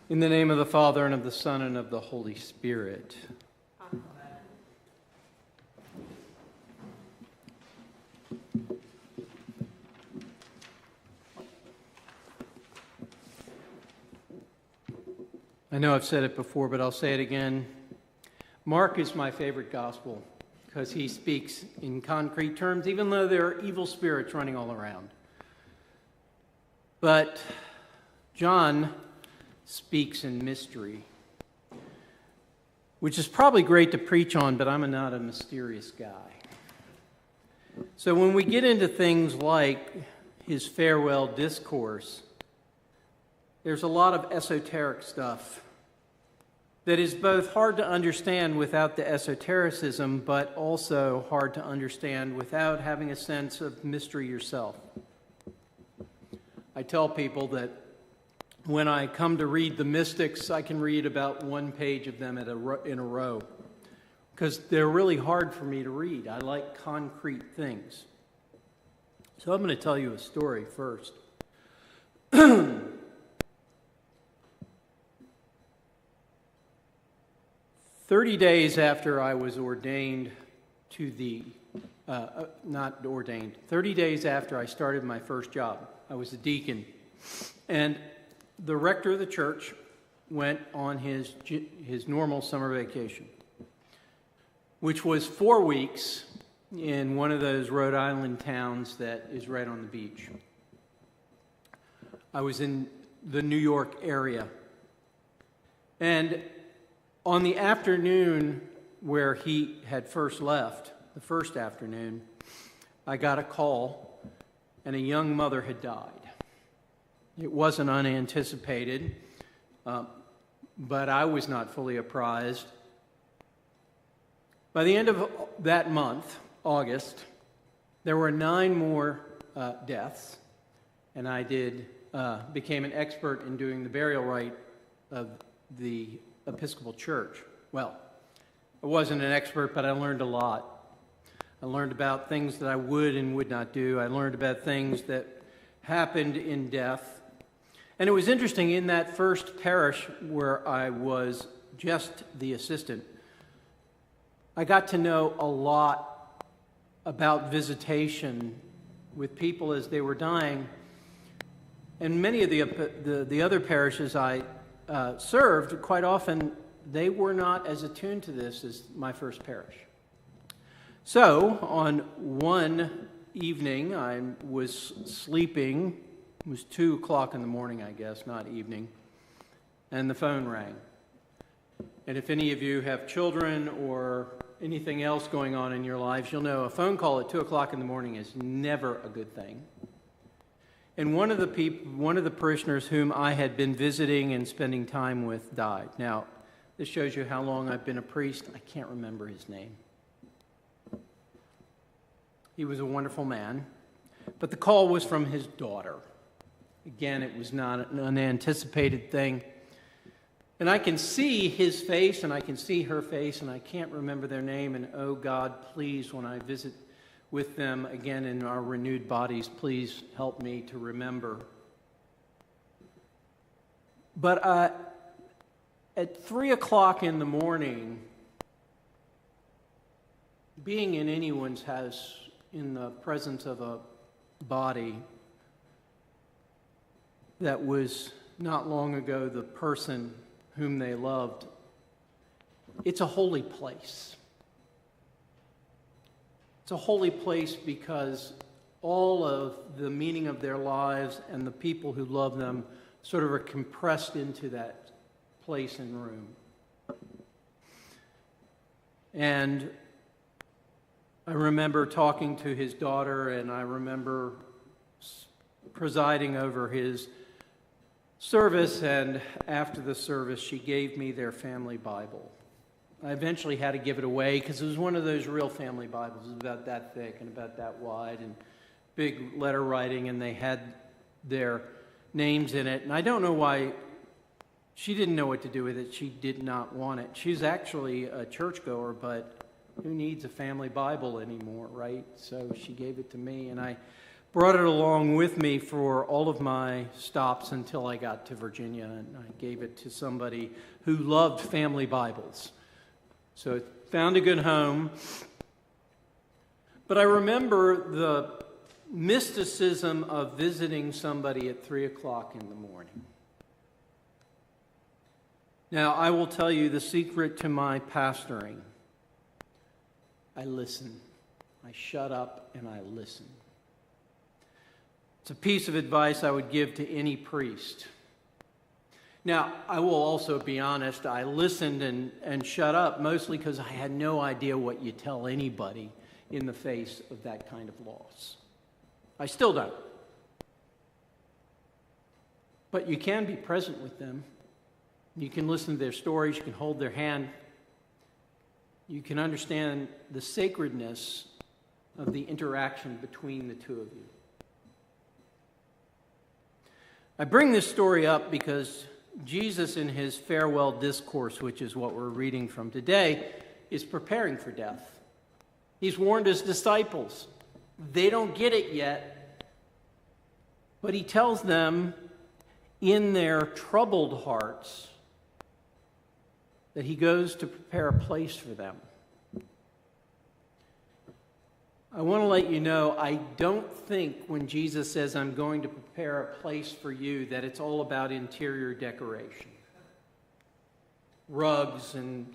In the name of the Father, and of the Son, and of the Holy Spirit. Amen. I know I've said it before, but I'll say it again. Mark is my favorite gospel because he speaks in concrete terms, even though there are evil spirits running all around. But John speaks in mystery, which is probably great to preach on, but I'm not a mysterious guy. So when we get into things like his farewell discourse, there's a lot of esoteric stuff that is both hard to understand without the esotericism, but also hard to understand without having a sense of mystery yourself. I tell people that when I come to read the mystics, I can read about one page of them in a row because they're really hard for me to read. I like concrete things. So I'm going to tell you a story first. 30 days after I was ordained to the, 30 days after I started my first job, I was a deacon. And the rector of the church went on his normal summer vacation, which was 4 weeks in one of those Rhode Island towns that is right on the beach. I was in the New York area. And on the afternoon where he had first left, the first afternoon, I got a call, and a young mother had died. It wasn't unanticipated, but I was not fully apprised. By the end of that month, August, there were 9 more deaths, and I became an expert in doing the burial rite of the Episcopal Church. Well, I wasn't an expert, but I learned a lot. I learned about things that I would and would not do. I learned about things that happened in death. And it was interesting, in that first parish where I was just the assistant, I got to know a lot about visitation with people as they were dying. And many of the other parishes I served, quite often, they were not as attuned to this as my first parish. So, on one evening, I was sleeping. It was 2 o'clock in the morning, I guess, not evening, and the phone rang. And if any of you have children or anything else going on in your lives, you'll know a phone call at 2 o'clock in the morning is never a good thing. And one of the parishioners whom I had been visiting and spending time with died. Now, this shows you how long I've been a priest. I can't remember his name. He was a wonderful man, but the call was from his daughter. Again, it was not an unanticipated thing. And I can see his face, and I can see her face, and I can't remember their name. And oh God, please, when I visit with them again in our renewed bodies, please help me to remember. But at 3 o'clock in the morning, being in anyone's house in the presence of a body that was not long ago the person whom they loved, it's a holy place. It's a holy place because all of the meaning of their lives and the people who love them sort of are compressed into that place and room. And I remember talking to his daughter, and I remember presiding over his service, and after the service, she gave me their family Bible. I eventually had to give it away because it was one of those real family Bibles. It was about that thick and about that wide and big letter writing, and they had their names in it. And I don't know why she didn't know what to do with it. She did not want it. She's actually a churchgoer, but who needs a family Bible anymore, right? So she gave it to me, and I brought it along with me for all of my stops until I got to Virginia, and I gave it to somebody who loved family Bibles. So it found a good home. But I remember the mysticism of visiting somebody at 3 o'clock in the morning. Now, I will tell you the secret to my pastoring. I listen. I shut up and I listen. It's a piece of advice I would give to any priest. Now, I will also be honest, I listened and shut up mostly because I had no idea what you tell anybody in the face of that kind of loss. I still don't. But you can be present with them. You can listen to their stories. You can hold their hand. You can understand the sacredness of the interaction between the two of you. I bring this story up because Jesus, in his farewell discourse, which is what we're reading from today, is preparing for death. He's warned his disciples. They don't get it yet, but he tells them in their troubled hearts that he goes to prepare a place for them. I want to let you know, I don't think when Jesus says, I'm going to prepare a place for you, that it's all about interior decoration. Rugs and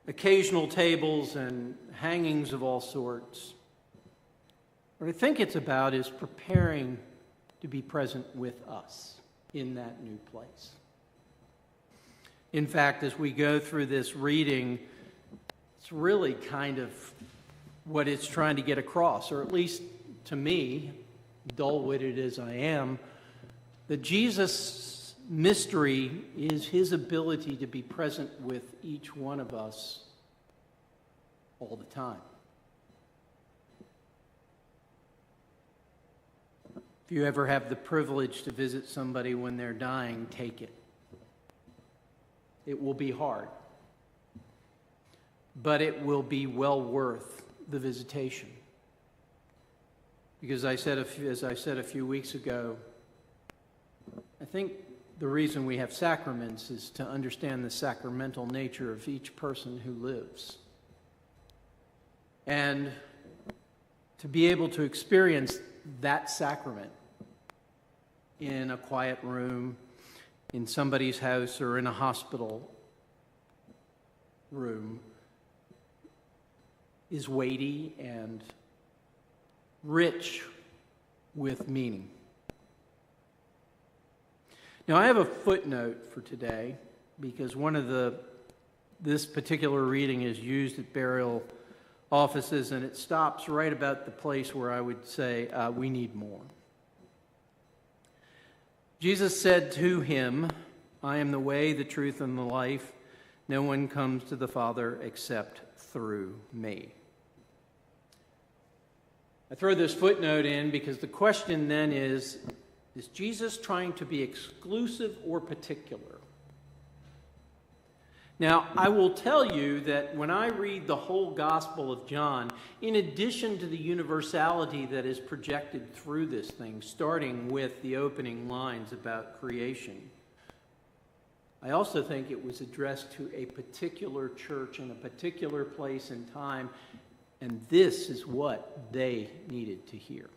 occasional tables and hangings of all sorts. What I think it's about is preparing to be present with us in that new place. In fact, as we go through this reading, it's really kind of what it's trying to get across, or at least to me, dull-witted as I am, that Jesus' mystery is his ability to be present with each one of us all the time. If you ever have the privilege to visit somebody when they're dying, take it. It will be hard, but it will be well worth the visitation. Because as I said a few weeks ago, I think the reason we have sacraments is to understand the sacramental nature of each person who lives. And to be able to experience that sacrament in a quiet room, in somebody's house, or in a hospital room is weighty and rich with meaning. Now, I have a footnote for today because this particular reading is used at burial offices, and it stops right about the place where I would say we need more. Jesus said to him, I am the way, the truth, and the life. No one comes to the Father except through me. I throw this footnote in because the question then is Jesus trying to be exclusive or particular? Now, I will tell you that when I read the whole Gospel of John, in addition to the universality that is projected through this thing, starting with the opening lines about creation, I also think it was addressed to a particular church in a particular place and time, and this is what they needed to hear.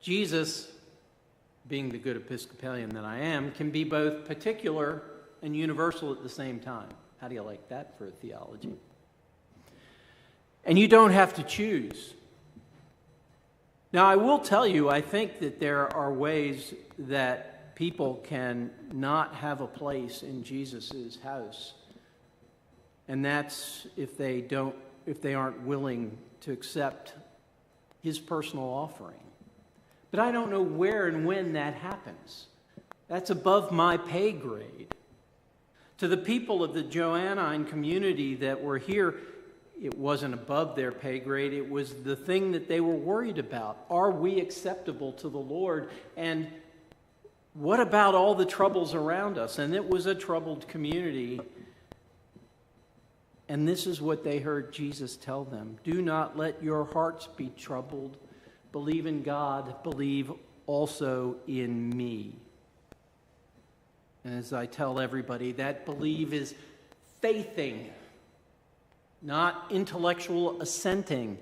Jesus, being the good Episcopalian that I am, can be both particular and universal at the same time. How do you like that for a theology? And you don't have to choose. Now, I will tell you, I think that there are ways that people can not have a place in Jesus' house. And that's if they aren't willing to accept his personal offering. But I don't know where and when that happens. That's above my pay grade. To the people of the Johannine community that were here, it wasn't above their pay grade. It was the thing that they were worried about. Are we acceptable to the Lord? And what about all the troubles around us? And it was a troubled community. And this is what they heard Jesus tell them. Do not let your hearts be troubled. Believe in God. Believe also in me. And as I tell everybody, that believe is faithing, not intellectual assenting.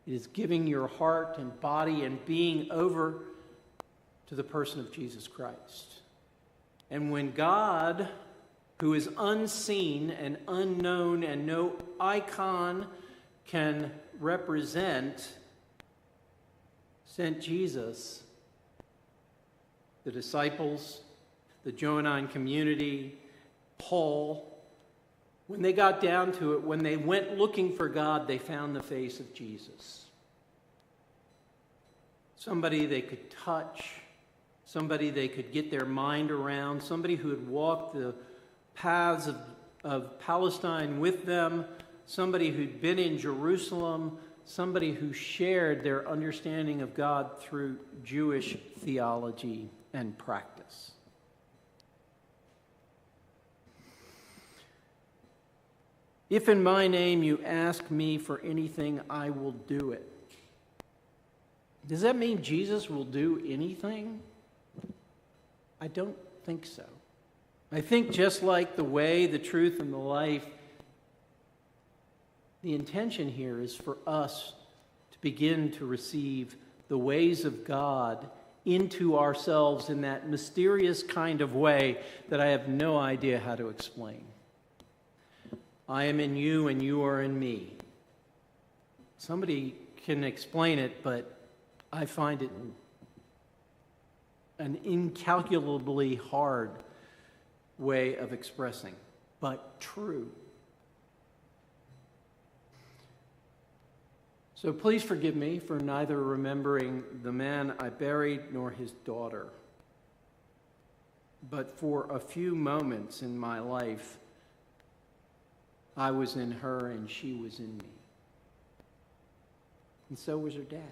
It is giving your heart and body and being over to the person of Jesus Christ. And when God, who is unseen and unknown and no icon can represent, sent Jesus, the disciples, the Johannine community, Paul, when they got down to it, when they went looking for God, they found the face of Jesus. Somebody they could touch, somebody they could get their mind around, somebody who had walked the paths of Palestine with them, somebody who'd been in Jerusalem, somebody who shared their understanding of God through Jewish theology and practice. If in my name you ask me for anything, I will do it. Does that mean Jesus will do anything? I don't think so. I think just like the way, the truth, and the life, the intention here is for us to begin to receive the ways of God into ourselves in that mysterious kind of way that I have no idea how to explain. I am in you and you are in me. Somebody can explain it, but I find it an incalculably hard way of expressing, but true. So please forgive me for neither remembering the man I buried nor his daughter. But for a few moments in my life, I was in her and she was in me. And so was her dad.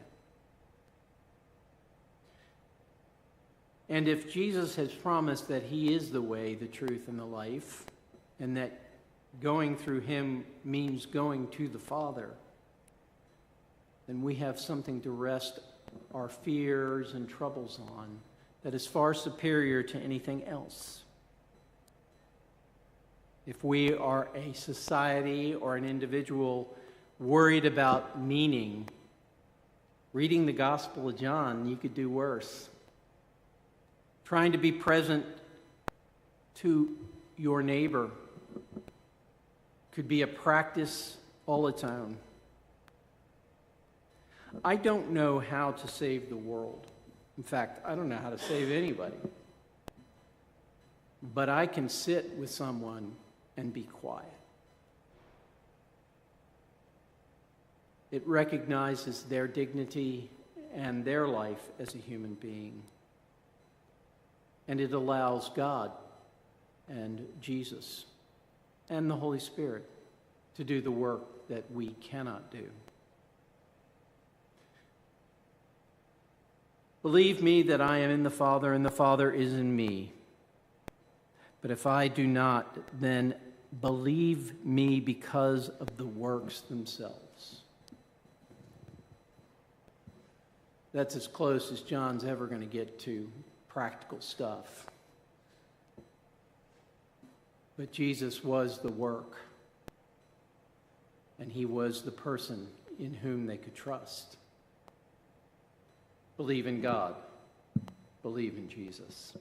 And if Jesus has promised that he is the way, the truth, and the life, and that going through him means going to the Father, then we have something to rest our fears and troubles on that is far superior to anything else. If we are a society or an individual worried about meaning, reading the Gospel of John, you could do worse. Trying to be present to your neighbor could be a practice all its own. I don't know how to save the world. In fact, I don't know how to save anybody. But I can sit with someone and be quiet. It recognizes their dignity and their life as a human being. And it allows God and Jesus and the Holy Spirit to do the work that we cannot do. Believe me that I am in the Father and the Father is in me. But if I do not, then believe me because of the works themselves. That's as close as John's ever going to get to practical stuff. But Jesus was the work, and he was the person in whom they could trust. Believe in God. Believe in Jesus.